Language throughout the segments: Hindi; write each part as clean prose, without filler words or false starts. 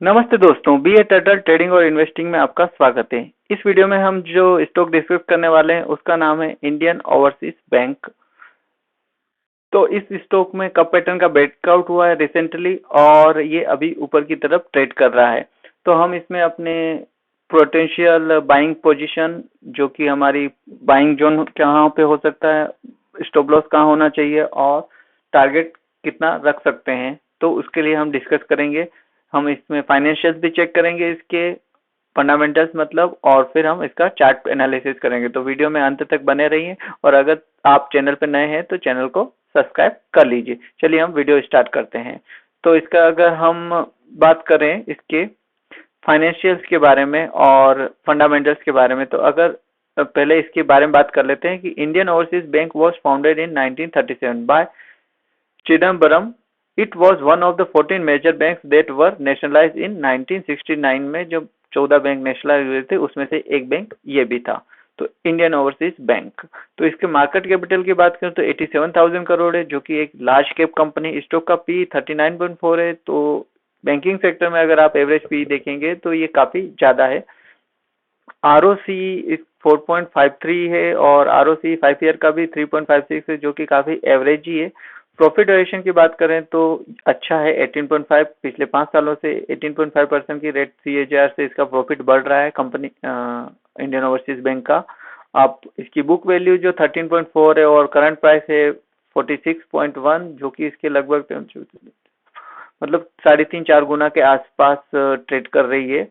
नमस्ते दोस्तों, बी ए टर्टल ट्रेडिंग और इन्वेस्टिंग में आपका स्वागत है। इस वीडियो में हम जो स्टॉक डिस्कस करने वाले हैं उसका नाम है इंडियन ओवरसीज बैंक। तो इस स्टॉक में कप पैटर्न का ब्रेकआउट हुआ है रिसेंटली और ये अभी ऊपर की तरफ ट्रेड कर रहा है। तो हम इसमें अपने पोटेंशियल बाइंग पोजीशन, जो कि हमारी बाइंग जोन कहाँ पे हो सकता है, स्टॉप लॉस कहाँ होना चाहिए और टारगेट कितना रख सकते हैं, तो उसके लिए हम डिस्कस करेंगे। हम इसमें फाइनेंशियल्स भी चेक करेंगे, इसके फंडामेंटल्स मतलब, और फिर हम इसका चार्ट एनालिसिस करेंगे। तो वीडियो में अंत तक बने रहिए और अगर आप चैनल पर नए हैं तो चैनल को सब्सक्राइब कर लीजिए। चलिए हम वीडियो स्टार्ट करते हैं। तो इसका अगर हम बात करें इसके फाइनेंशियल्स के बारे में और फंडामेंटल्स के बारे में, तो अगर पहले इसके बारे में बात कर लेते हैं कि Indian overseas bank was founded in 1937 by Chidambaram. It was one of the 14 major banks that were nationalised in 1969 में जो 14 बैंक नेशनलाइज हुए थे उसमें से एक बैंक ये भी था। तो इंडियन ओवरसीज बैंक, तो इसके मार्केट कैपिटल की बात करें तो 87,000 करोड़ है, जो कि एक लार्ज कैप कंपनी। स्टॉक का पी 39.4 है। तो बैंकिंग सेक्टर में अगर आप एवरेज पी देखेंगे तो ये काफी ज्यादा है। आरओसी 4.53 है और आरओसी 5 ईयर का भी 3.56 है, जो कि काफी एवरेज ही है। प्रॉफिट वेरिएशन की बात करें तो अच्छा है, 18.5। पिछले 5 सालों से 18.5% की रेट सीएजीआर से इसका प्रॉफिट बढ़ रहा है कंपनी इंडियन ओवरसीज बैंक का। आप इसकी बुक वैल्यू जो 13.4 है और करंट प्राइस है 46.1, जो कि इसके लगभग मतलब 3.5-4 गुना के आसपास ट्रेड कर रही है।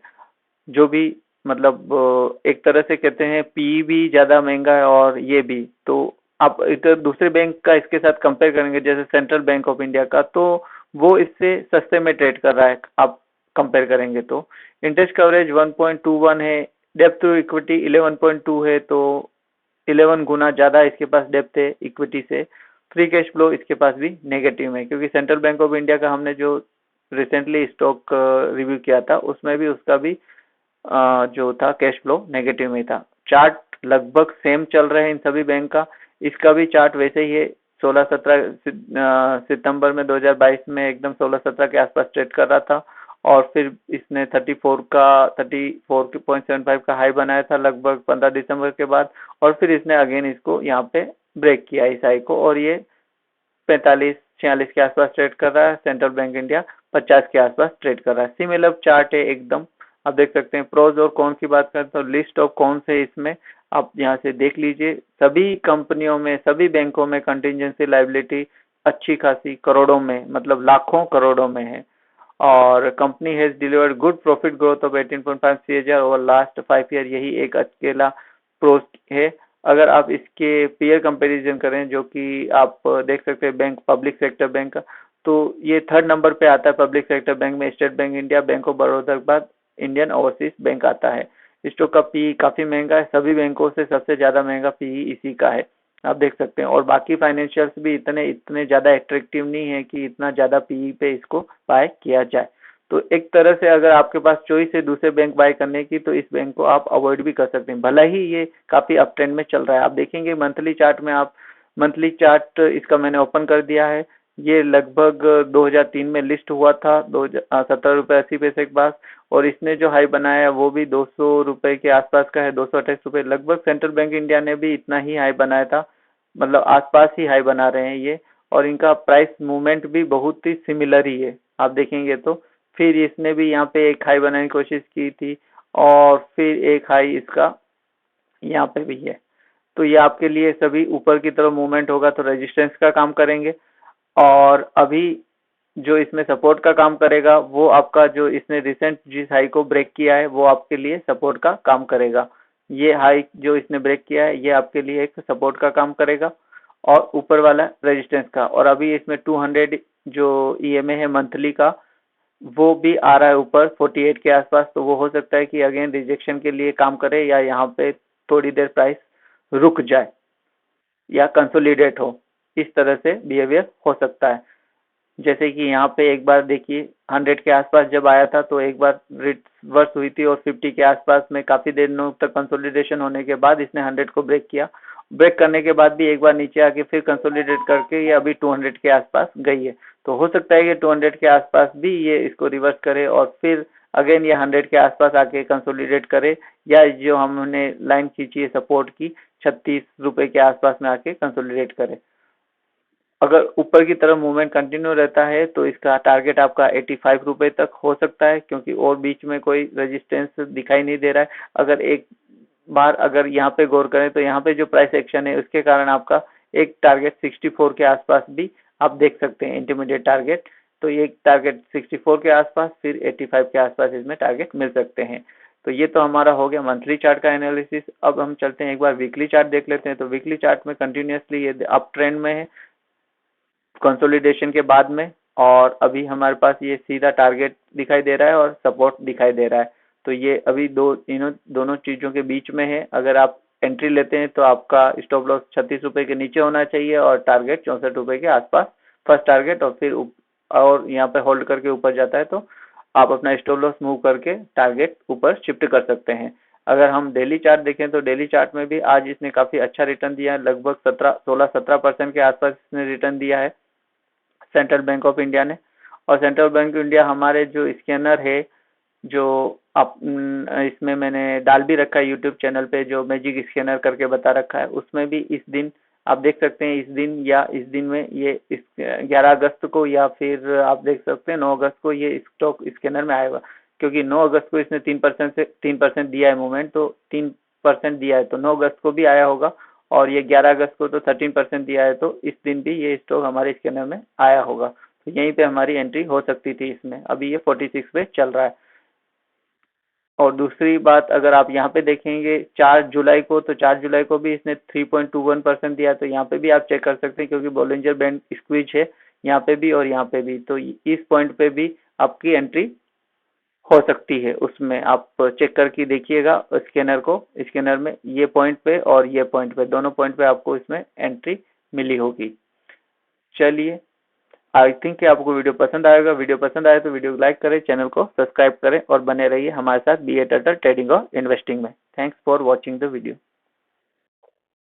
जो भी मतलब एक तरह से कहते हैं पी भी ज्यादा महंगा है और ये भी। तो आप इधर दूसरे बैंक का इसके साथ कंपेयर करेंगे जैसे सेंट्रल बैंक ऑफ इंडिया का, तो वो इससे सस्ते में ट्रेड कर रहा है आप कंपेयर करेंगे तो। इंटरेस्ट कवरेज 1.21 है, डेप्थ टू इक्विटी 11.2 है, तो 11 गुना ज्यादा इसके पास डेप्थ है इक्विटी से। फ्री कैश फ्लो इसके पास भी नेगेटिव है, क्योंकि सेंट्रल बैंक ऑफ इंडिया का हमने जो रिसेंटली स्टॉक रिव्यू किया था उसमें भी उसका भी जो था कैश फ्लो नेगेटिव में था। चार्ट लगभग सेम चल रहे हैं इन सभी बैंक का। इसका भी चार्ट वैसे ही है। 16-17 सितंबर में 2022 में एकदम 16-17 के आसपास ट्रेड कर रहा था और फिर इसने 34.75 का हाई बनाया था लगभग 15 दिसंबर के बाद, और फिर इसने अगेन इसको यहाँ पे ब्रेक किया इस हाई को, और ये 45-46 के आसपास ट्रेड कर रहा है। सेंट्रल बैंक इंडिया 50 के आसपास ट्रेड कर रहा है। सिमिलर चार्ट है एकदम, आप देख सकते हैं। प्रोज और कौन की बात करें तो लिस्ट ऑफ कौन से इसमें आप यहाँ से देख लीजिए। सभी कंपनियों में, सभी बैंकों में कंटिजेंसी लायबिलिटी अच्छी खासी करोड़ों में, मतलब लाखों करोड़ों में है। और company has delivered good profit growth of 18.5 CAGR over last 5 year, यही एक अकेला प्रोज है। अगर आप इसके पीयर कंपैरिजन करें, जो कि आप देख सकते हैं बैंक पब्लिक सेक्टर बैंक का, तो ये 3rd नंबर पे आता है पब्लिक सेक्टर बैंक में। State bank India, bank of Baroda के बाद इंडियन ओवरसीज बैंक आता है। स्टॉक का पी काफी महंगा है, सभी बैंकों से सबसे ज्यादा महंगा पी इसी का है, आप देख सकते हैं। और बाकी फाइनेंशियल्स भी इतने इतने ज्यादा एट्रैक्टिव नहीं है कि इतना ज्यादा पी पे इसको बाय किया जाए। तो एक तरह से अगर आपके पास चॉइस है दूसरे बैंक बाय करने की, तो इस बैंक को आप अवॉइड भी कर सकते हैं, भला ही ये काफी अप ट्रेंड में चल रहा है। आप देखेंगे मंथली चार्ट में, आप मंथली चार्ट इसका मैंने ओपन कर दिया है। ये लगभग 2003 में लिस्ट हुआ था 17 रुपये 80 पैसे के पास, और इसने जो हाई बनाया है वो भी 200 रुपए के आसपास का है, 228 रुपए लगभग। सेंट्रल बैंक इंडिया ने भी इतना ही हाई बनाया था, मतलब आसपास ही हाई बना रहे हैं ये। और इनका प्राइस मूवमेंट भी बहुत ही सिमिलर ही है, आप देखेंगे तो। फिर इसने भी यहाँ पे एक हाई बनाने की कोशिश की थी और फिर एक हाई इसका यहाँ पे भी है। तो ये आपके लिए सभी ऊपर की तरफ मूवमेंट होगा तो रेजिस्टेंस का काम करेंगे, और अभी जो इसमें सपोर्ट का काम करेगा वो आपका जो इसने रिसेंट जिस हाई को ब्रेक किया है वो आपके लिए सपोर्ट का काम करेगा। ये हाई जो इसने ब्रेक किया है ये आपके लिए एक सपोर्ट का काम करेगा, और ऊपर वाला रेजिस्टेंस का। और अभी इसमें 200 जो ईएमए है मंथली का, वो भी आ रहा है ऊपर 48 के आसपास। तो वो हो सकता है कि अगेन रिजेक्शन के लिए काम करे, या यहाँ पे थोड़ी देर प्राइस रुक जाए या कंसोलिडेट हो, इस तरह से बिहेवियर हो सकता है। जैसे कि यहाँ पे एक बार देखिए 100 के आसपास जब आया था तो एक बार रिवर्स हुई थी, और 50 के आसपास में काफी देर तक कंसोलिडेशन होने के बाद इसने 100 को ब्रेक किया। ब्रेक करने के बाद भी एक बार नीचे आके फिर कंसोलिडेट करके ये अभी 200 के आसपास गई है। तो हो सकता है कि 200 के आसपास भी ये इसको रिवर्स करे और फिर अगेन ये 100 के आसपास आके कंसोलिडेट करे, या जो हमने लाइन खींची है सपोर्ट की 36 रुपए के आसपास में आके कंसोलिडेट करे। अगर ऊपर की तरफ मूवमेंट कंटिन्यू रहता है तो इसका टारगेट आपका 85 रुपए तक हो सकता है, क्योंकि और बीच में कोई रेजिस्टेंस दिखाई नहीं दे रहा है। अगर एक बार अगर यहाँ पे गौर करें तो यहाँ पे जो प्राइस एक्शन है उसके कारण आपका एक टारगेट 64 के आसपास भी आप देख सकते हैं इंटरमीडिएट टारगेट। तो ये टारगेट 64 के आसपास, फिर 85 के आसपास इसमें टारगेट मिल सकते हैं। तो ये तो हमारा हो गया मंथली चार्ट का एनालिसिस। अब हम चलते हैं एक बार वीकली चार्ट देख लेते हैं। तो वीकली चार्ट में कंटिन्यूसली ये अप ट्रेंड में है कंसोलिडेशन के बाद में, और अभी हमारे पास ये सीधा टारगेट दिखाई दे रहा है और सपोर्ट दिखाई दे रहा है। तो ये अभी दोनों चीजों के बीच में है। अगर आप एंट्री लेते हैं तो आपका स्टॉप लॉस 36 रुपए के नीचे होना चाहिए और टारगेट 64 रुपए के आसपास फर्स्ट टारगेट, और फिर और यहाँ पे होल्ड करके ऊपर जाता है तो आप अपना स्टॉप लॉस मूव करके टारगेट ऊपर शिफ्ट कर सकते हैं। अगर हम डेली चार्ट देखें तो डेली चार्ट में भी आज इसने काफी अच्छा रिटर्न दिया है, लगभग 16-17% के आसपास इसने रिटर्न दिया है सेंट्रल बैंक ऑफ इंडिया ने। और सेंट्रल बैंक ऑफ इंडिया हमारे जो स्कैनर है, जो आप इसमें मैंने डाल भी रखा है यूट्यूब चैनल पे, जो मैजिक स्कैनर करके बता रखा है, उसमें भी इस दिन आप देख सकते हैं, इस दिन या इस दिन में ये इस 11 अगस्त को या फिर आप देख सकते हैं 9 अगस्त को ये स्टॉक स्कैनर में आएगा, क्योंकि 9 अगस्त को इसने 3% दिया है मूवमेंट, तो 3% दिया है तो 9 अगस्त को भी आया होगा, और ये 11 अगस्त को तो 13% दिया है, तो इस दिन भी ये स्टॉक हमारे स्कैनर में आया होगा। तो यहीं पे हमारी एंट्री हो सकती थी इसमें। अभी ये 46 पे चल रहा है। और दूसरी बात, अगर आप यहाँ पे देखेंगे 4 जुलाई को, तो 4 जुलाई को भी इसने 3.21% दिया, तो यहाँ पे भी आप चेक कर सकते हैं, क्योंकि बॉलिंजर बैंड स्क्वीज है यहाँ पे भी और यहाँ पे भी, तो इस पॉइंट पे भी आपकी एंट्री हो सकती है। उसमें आप चेक करके देखिएगा स्कैनर को, स्कैनर में ये पॉइंट पे और ये पॉइंट पे, दोनों पॉइंट पे आपको इसमें एंट्री मिली होगी। चलिए, आई थिंक कि आपको वीडियो पसंद आएगा। वीडियो पसंद आए तो वीडियो को लाइक करें, चैनल को सब्सक्राइब करें और बने रहिए हमारे साथ BA टर्टल ट्रेडिंग और इन्वेस्टिंग में। Thanks for watching the video.